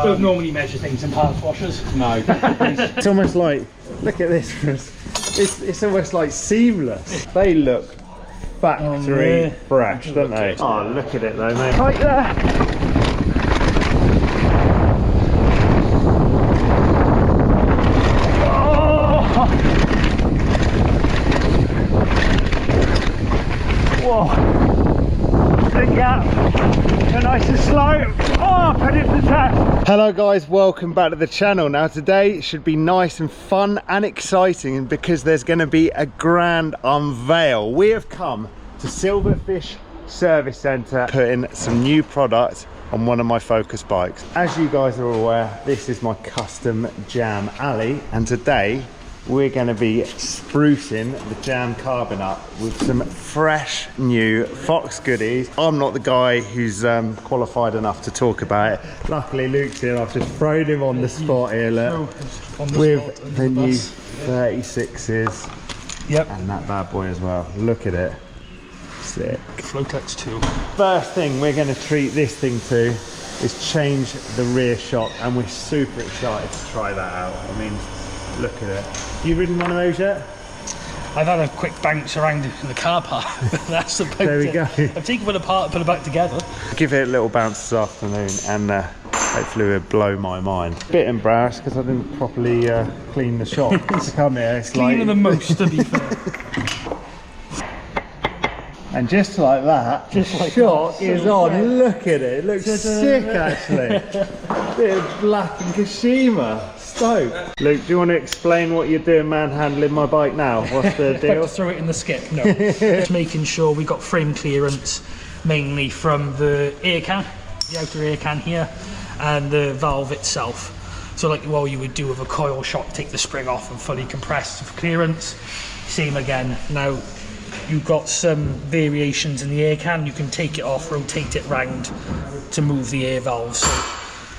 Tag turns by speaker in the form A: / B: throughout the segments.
A: Don't normally measure things in parts washers.
B: No.
C: It's almost like, look at this, it's almost like seamless. They look factory fresh, don't they? Oh, look at it though, mate. Right there. Nice and slow. Oh, put it to test. Hello guys, welcome back to the channel. Now today should be nice and fun and exciting because there's going to be a grand unveil. We have come to Silverfish Service Centre putting some new product on one of my Focus bikes. As you guys are aware, this is my custom jam alley, and today we're going to be sprucing the jam carbon up with some fresh new Fox goodies. I'm not the guy who's qualified enough to talk about it. Luckily Luke's here. I've just thrown him on the spot here, look, with the new 36s.
A: Yep.
C: And that bad boy as well. Look at it. Sick.
A: Flotex 2.
C: First thing we're going to treat this thing to is change the rear shock, and we're super excited to try that out. I mean, look at it. Have you ridden one of those yet?
A: I've had a quick bounce around in the car park. That's about
C: there we go.
A: I've taken one apart, put it back together.
C: Give it a little bounce this afternoon, and hopefully it'll blow my mind. Bit embarrassed because I didn't properly clean the shop to come here. It's
A: cleaner
C: like...
A: than most, to be fair.
C: And just like that, the shock is on. Look at it. It looks sick actually. Bit of black and Kashima. Stoked. Luke, do you want to explain what you're doing manhandling my bike now? What's the deal?
A: Throw it in the skip. No. Just making sure we got frame clearance mainly from the air can, the outer air can here, and the valve itself. So like what you would do with a coil shock, take the spring off and fully compress for clearance. Same again. Now you've got some variations in the air can. You can take it off, rotate it round to move the air valve. So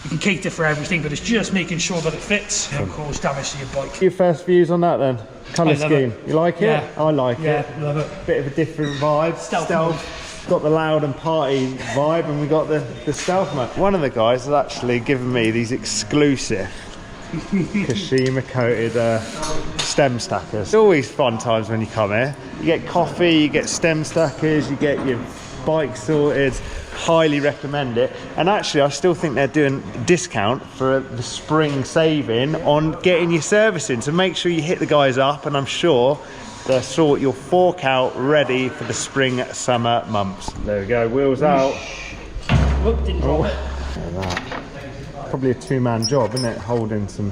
A: you can cater for everything, but it's just making sure that it fits and cause damage to your bike.
C: Your first views on that then? Colour scheme. You like it?
A: Yeah.
C: I like it.
A: Yeah, love it.
C: Bit of a different vibe. Stealth. Got the loud and party vibe, and we got the stealth mode. One of the guys has actually given me these exclusive Kashima coated stem stackers. It's always fun times when you come here. You get coffee, you get stem stackers, you get your bike sorted. Highly recommend it. And actually I still think they're doing a discount for the spring saving on getting your servicing, so make sure you hit the guys up, and I'm sure they'll sort your fork out ready for the spring summer months. There we go, wheels out.
A: Whoop, didn't drop it.
C: Look at that. Probably a two-man job, isn't it, holding some...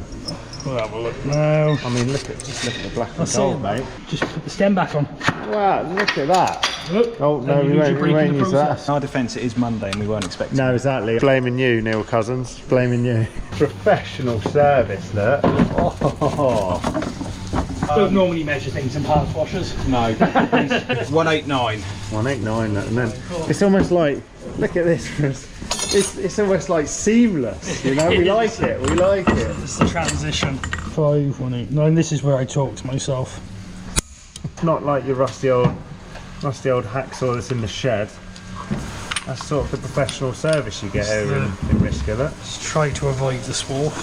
A: We'll have a look now.
C: I mean, just look at the black and gold, mate.
A: Just put the stem back on.
C: Wow, look at that.
A: Look.
C: Oh, no, we won't use that.
B: In our defence, it is Monday and we weren't expecting
C: No, exactly. Blaming you, Neil Cousins. Blaming you. Professional service, look. Oh.
A: Don't normally measure things in parts washers.
B: No. 189.
C: 189, and then it's almost like, look at this. It's almost like seamless, you know. We like it. We like it.
A: It's the transition. 5189. This is where I talk to myself.
C: Not like your rusty old hacksaw that's in the shed. That's sort of the professional service you get here in Risca.
A: Let's try to avoid the swarf.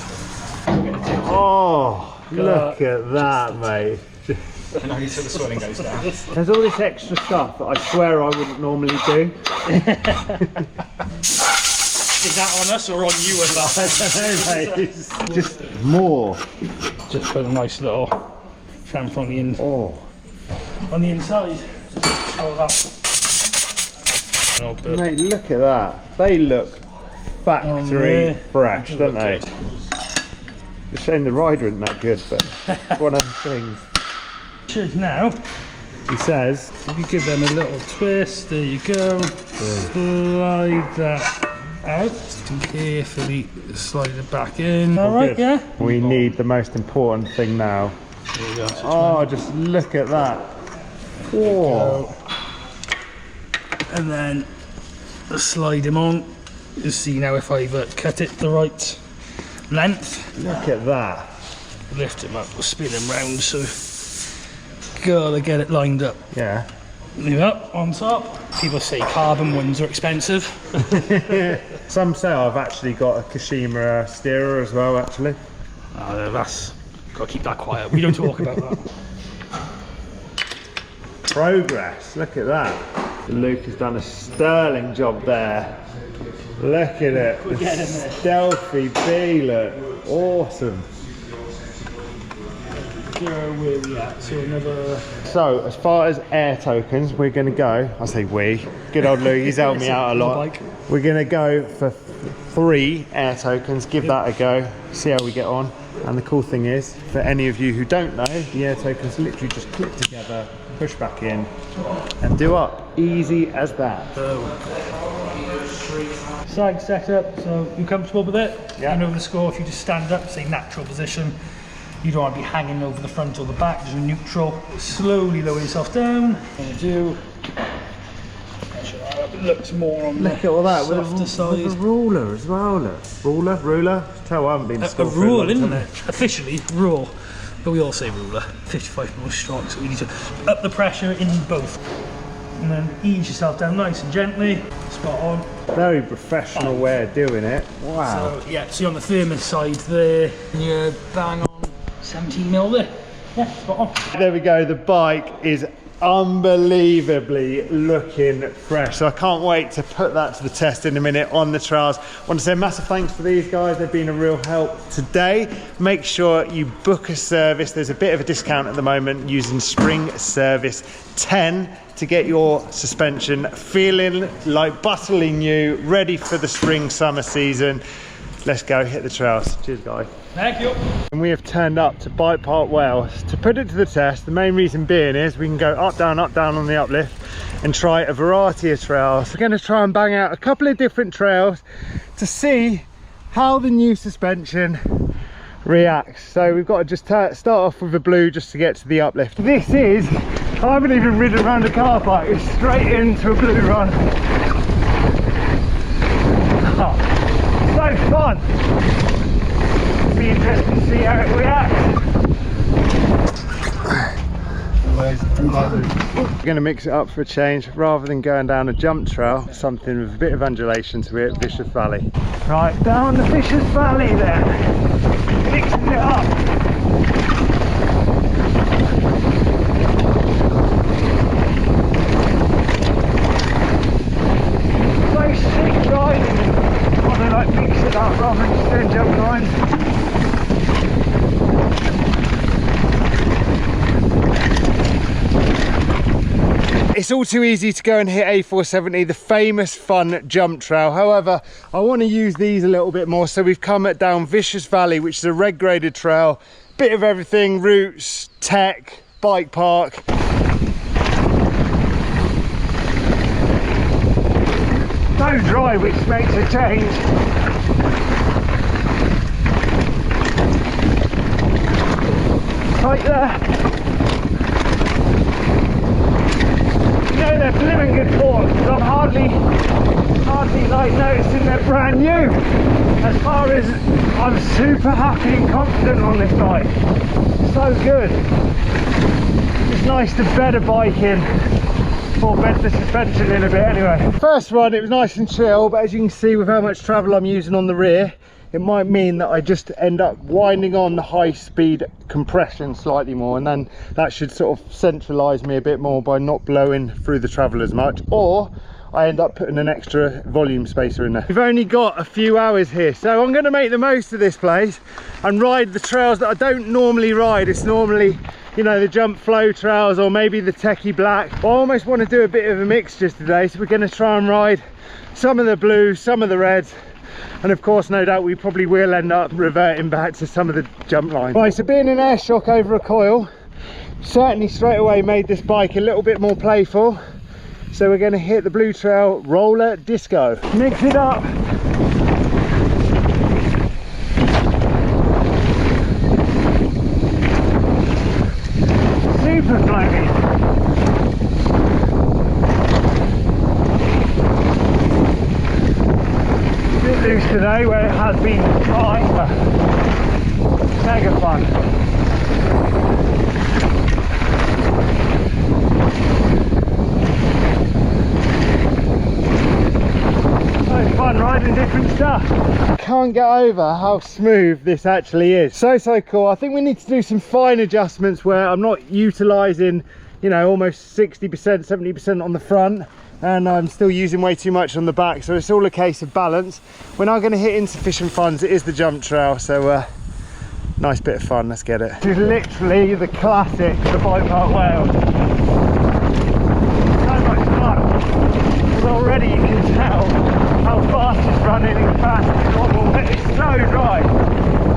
C: Oh, look at that, mate.
B: I know, until the swelling goes down.
C: There's all this extra stuff that I swear I wouldn't normally do.
A: Is that on us or on you as well?
C: I don't know, mate. It's just more.
A: Just put a nice little chamfer on the on the inside. Just throw that.
C: Mate, look at that. They look factory fresh, don't they? It's a shame the rider isn't that good, but it's one of the things.
A: Now,
C: he says,
A: if you give them a little twist, there you go. Slide that out. Just carefully slide it back in. Alright, yeah?
C: We need the most important thing now.
A: There you go.
C: Oh, just look at that. Whoa.
A: And then slide him on. You see now if I've cut it the right length.
C: Look at that.
A: Lift him up, we'll spin him round, so gotta get it lined up.
C: Yeah.
A: Leave it up on top. People say carbon ones are expensive.
C: Some say I've actually got a Kashima steerer as well, actually.
A: That's got to keep that quiet. We don't talk about that.
C: Progress, look at that. Luke has done a sterling job there. Look at it.
A: We're getting there.
C: Stealthy B, look. Awesome.
A: Where are we at? So another.
C: So, as far as air tokens, we're going to go. I say we. Good old Luke, he's helped me out a lot. We're going to go for 3 air tokens. Give that a go. See how we get on. And the cool thing is, for any of you who don't know, the air tokens literally just clip together, push back in, and do up. Easy as that.
A: Side setup, so you comfortable with it?
C: Yeah.
A: You know the score, if you just stand up, say natural position. You don't want to be hanging over the front or the back, there's a neutral. Slowly lower yourself down. And do. It looks more on
C: Look at all that,
A: softer side.
C: with a ruler as well, look. Ruler? Tell I haven't been to school
A: A
C: for a
A: rule,
C: long
A: isn't
C: time.
A: it? Officially, rule. But we all say ruler. 55 more strokes, so we need to up the pressure in both. And then ease yourself down nice and gently. Spot on.
C: Very professional way of doing it. Wow.
A: So yeah, see on the firmer side there, you're bang on 17 mil there. Yeah, spot on.
C: There we go, the bike is unbelievably looking fresh. So I can't wait to put that to the test in a minute on the trails. I want to say a massive thanks for these guys, they've been a real help today. Make sure you book a service, there's a bit of a discount at the moment using Spring Service 10 to get your suspension feeling like butterly new, ready for the spring summer season. Let's go hit the trails. Cheers guys.
A: Thank you.
C: And we have turned up to Bikepark Wales to put it to the test. The main reason being is we can go up down on the uplift and try a variety of trails. We're going to try and bang out a couple of different trails to see how the new suspension reacts. So we've got to just start off with a blue just to get to the uplift. This is, I haven't even ridden around the car park, it's straight into a blue run. Oh, so fun. It'll be interesting to see how it reacts. We're going to mix it up for a change. Rather than going down a jump trail, something with a bit of undulation to it, Vicious Valley. Right, down the Vicious Valley then. Mixing it up. So sick riding. I want to like mix it up rather than just doing jump lines. It's all too easy to go and hit A470, the famous fun jump trail. However, I want to use these a little bit more. So we've come down Vicious Valley, which is a red graded trail. Bit of everything, routes, tech, bike park. No dry, which makes a change. Tight there. You know they're blooming good forks, because I'm hardly like noticing they're brand new. As far as I'm super happy and confident on this bike. So good. It's nice to bed a bike in, or bed the suspension in a bit anyway. First run it was nice and chill, but as you can see with how much travel I'm using on the rear, it might mean that I just end up winding on the high speed compression slightly more, and then that should sort of centralise me a bit more by not blowing through the travel as much, or I end up putting an extra volume spacer in there. We've only got a few hours here, so I'm going to make the most of this place and ride the trails that I don't normally ride. It's normally, you know, the jump flow trails or maybe the techie black. I almost want to do a bit of a mix just today, so we're going to try and ride some of the blues, some of the reds, and of course no doubt we probably will end up reverting back to some of the jump lines. Right, so being an air shock over a coil certainly straight away made this bike a little bit more playful, so we're going to hit the blue trail roller disco. Mix it up. Super flamey. Bit loose today where it has been dry, but mega fun. learning different stuff. I can't get over how smooth this actually is. So cool. I think we need to do some fine adjustments where I'm not utilising, you know, almost 60%, 70% on the front, and I'm still using way too much on the back. So it's all a case of balance. We're now going to hit insufficient funds. It is the jump trail, so nice bit of fun. Let's get it. This is literally the classic, the Bikepark Wales. So much fun. And already you can tell how fast it's running in comparison to normal. It's so dry.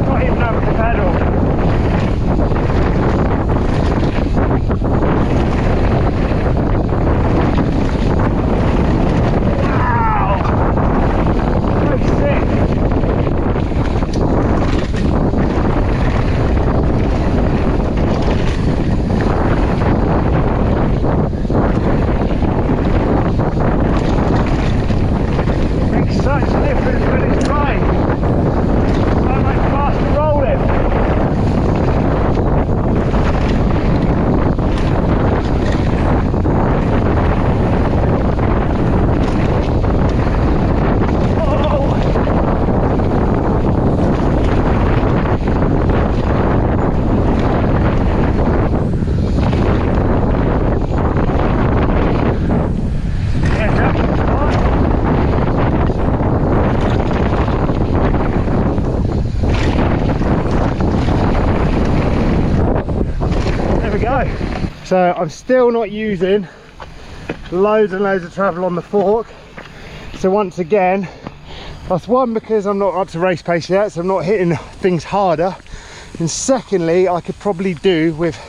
C: Not even having to pedal. So I'm still not using loads and loads of travel on the fork. So once again, that's one, because I'm not up to race pace yet, so I'm not hitting things harder. And secondly, I could probably do with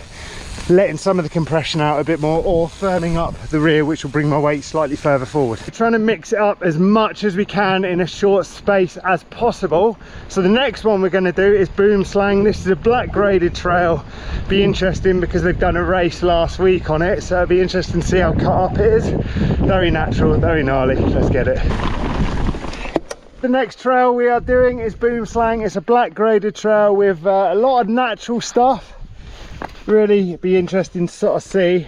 C: letting some of the compression out a bit more, or firming up the rear, which will bring my weight slightly further forward. We're trying to mix it up as much as we can in a short space as possible. So the next one we're going to do is Boom Slang. This is a black graded trail. Be interesting because they've done a race last week on it, so it'll be interesting to see how cut up it is. Very natural, very gnarly. Let's get it. The next trail we are doing is Boom Slang. It's a black graded trail with a lot of natural stuff. Really be interesting to sort of see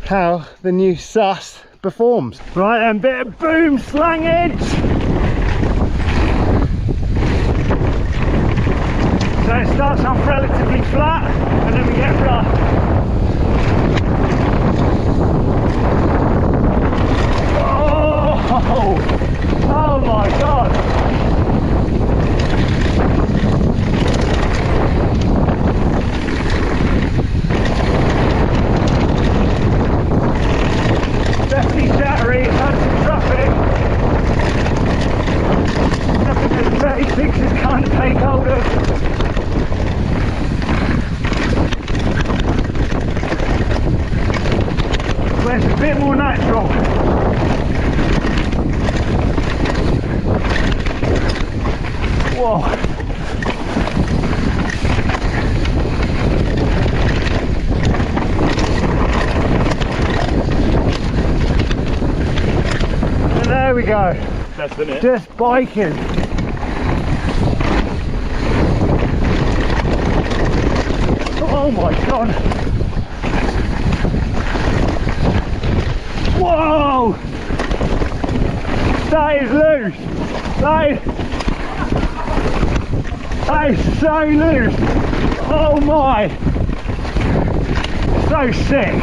C: how the new sus performs. Right then, bit of Boom Slangage. So it starts off relatively flat and then we get rough. Oh my god! Definitely jattery, had some traffic. Nothing that the 36s can't take hold of. Where it's a bit more natural. Whoa. There we go.
B: That's the it.
C: Just biking. Oh my god. Whoa! That is loose. That is so loose. Oh my. So sick.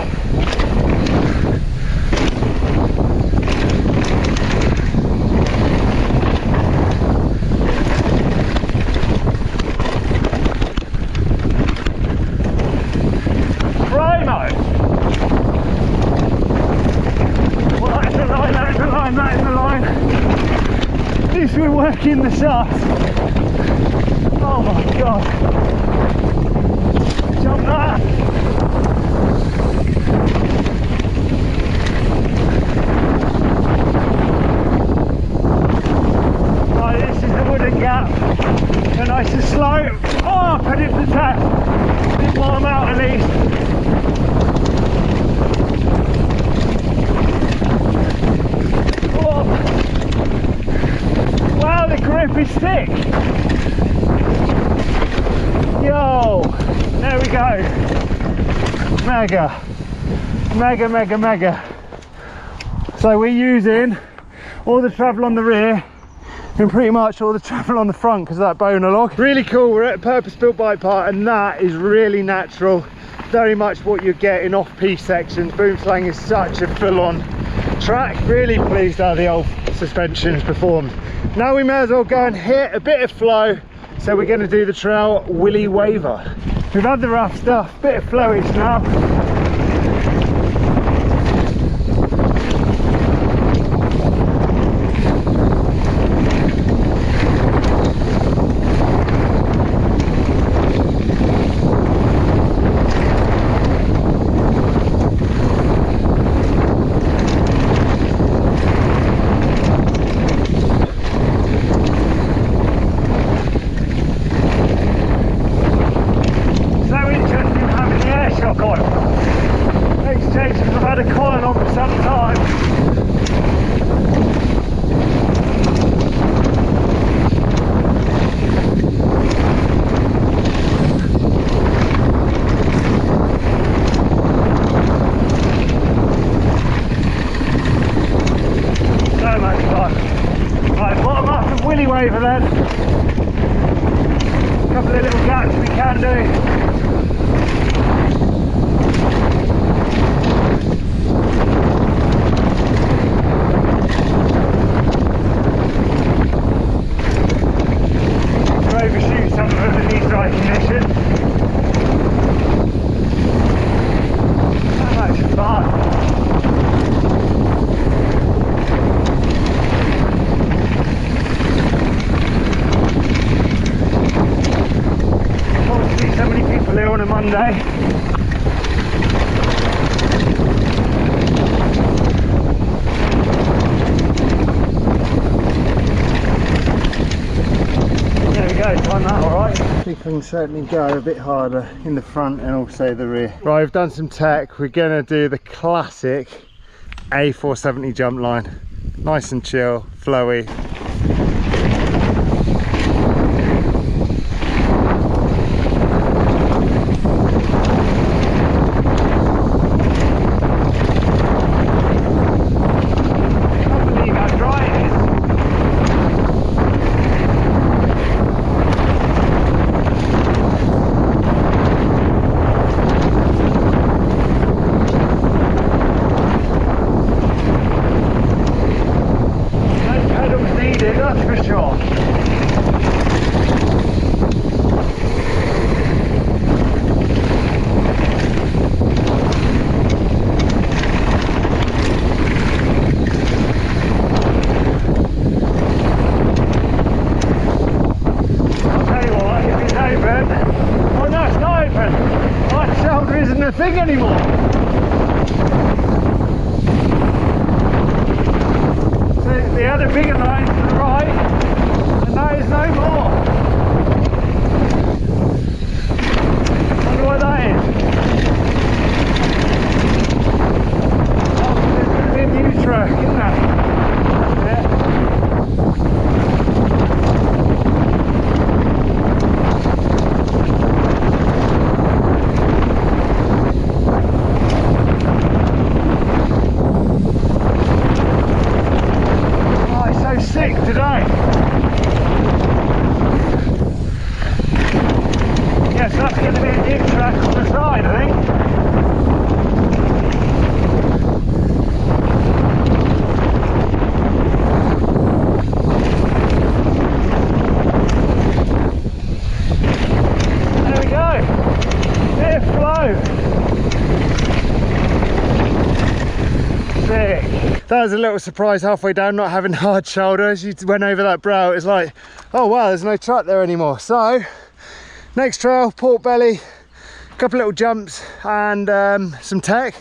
C: We're working the shaft. Oh my god. Jump that. Right, this is the wooden gap. They're nice and slow. Oh, put it to the test. Didn't want them out at least. Wow, the grip is thick. Yo, there we go. Mega. So we're using all the travel on the rear and pretty much all the travel on the front because of that boner log. Really cool. We're at a purpose-built bike park and that is really natural, very much what you get in off-piste sections. Boom Slang is such a full-on track. Really pleased how the old suspension has performed. Now we may as well go and hit a bit of flow, so we're going to do the trail Willy Waver. We've had the rough stuff, bit of flowish now. Waver then. A couple of little gaps we can do. To overshoot some of them in these dry conditions. That much fun. On a Monday. There we go, time that alright. I think I can certainly go a bit harder in the front and also the rear. Right, we've done some tech. We're going to do the classic A470 jump line. Nice and chill, flowy. Thing anymore. So the other bigger line to the right, and that is no more. Wonder what that is. Oh, there's going to be a new track, isn't there? Yeah. Today. Yes, that's going to be a new track on the side, I think. There we go. Bit of flow. Sick. That was a little surprise halfway down, not having hard shoulder. As you went over that brow, it was like, oh wow, there's no track there anymore. So next trail, Port Belly, a couple little jumps and some tech.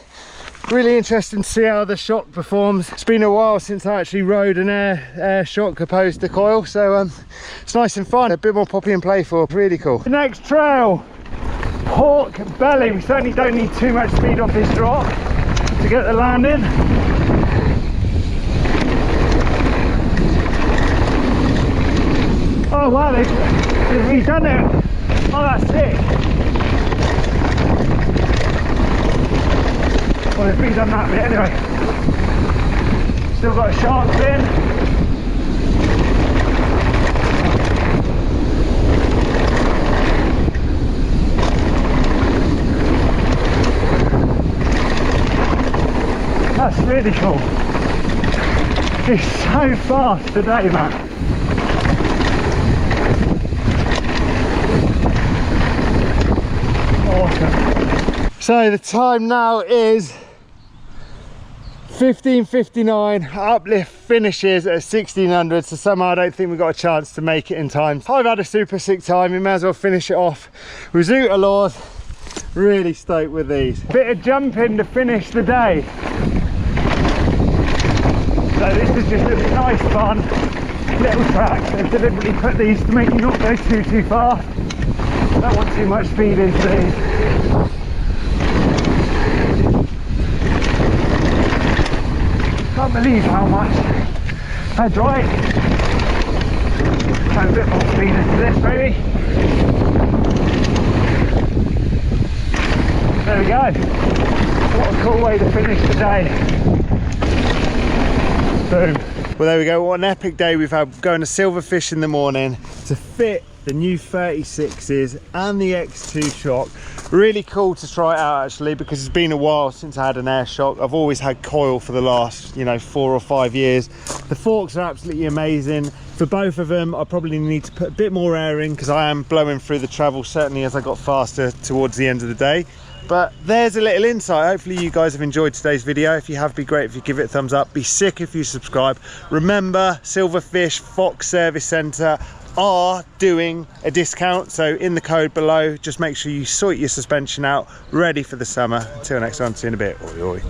C: Really interesting to see how the shock performs. It's been a while since I actually rode an air shock opposed to coil, so it's nice and fun. A bit more poppy and playful, really cool. The next trail, Port Belly. We certainly don't need too much speed off this drop to get the landing. Oh wow, they've redone it. Oh, that's sick. Well, they've redone that bit anyway. Still got a shark fin. really cool. It's so fast today, man. Awesome. So the time now is 15:59. Uplift finishes at 1600, so somehow I don't think we got a chance to make it in time. I've had a super sick time. We may as well finish it off with Zoota Laws. Really stoked with these. Bit of jumping to finish the day. So this is just a nice fun little track. They've deliberately put these to make you not go too fast. Don't want too much speed into these. Can't believe how much I drive. Have a bit more speed into this, maybe. There we go. What a cool way to finish the day. Boom. Well, there we go. What an epic day we've had going to Silverfish in the morning to fit the new 36s and the X2 shock. Really cool to try it out actually, because it's been a while since I had an air shock. I've always had coil for the last, 4 or 5 years. The forks are absolutely amazing. For both of them, I probably need to put a bit more air in because I am blowing through the travel, certainly as I got faster towards the end of the day. But there's a little insight. Hopefully you guys have enjoyed today's video. If you have, be great if you give it a thumbs up. Be sick if you subscribe. Remember, Silverfish Service Centre are doing a discount, so in the code below, just make sure you sort your suspension out, ready for the summer. Until next time, see you in a bit. Oi, oi.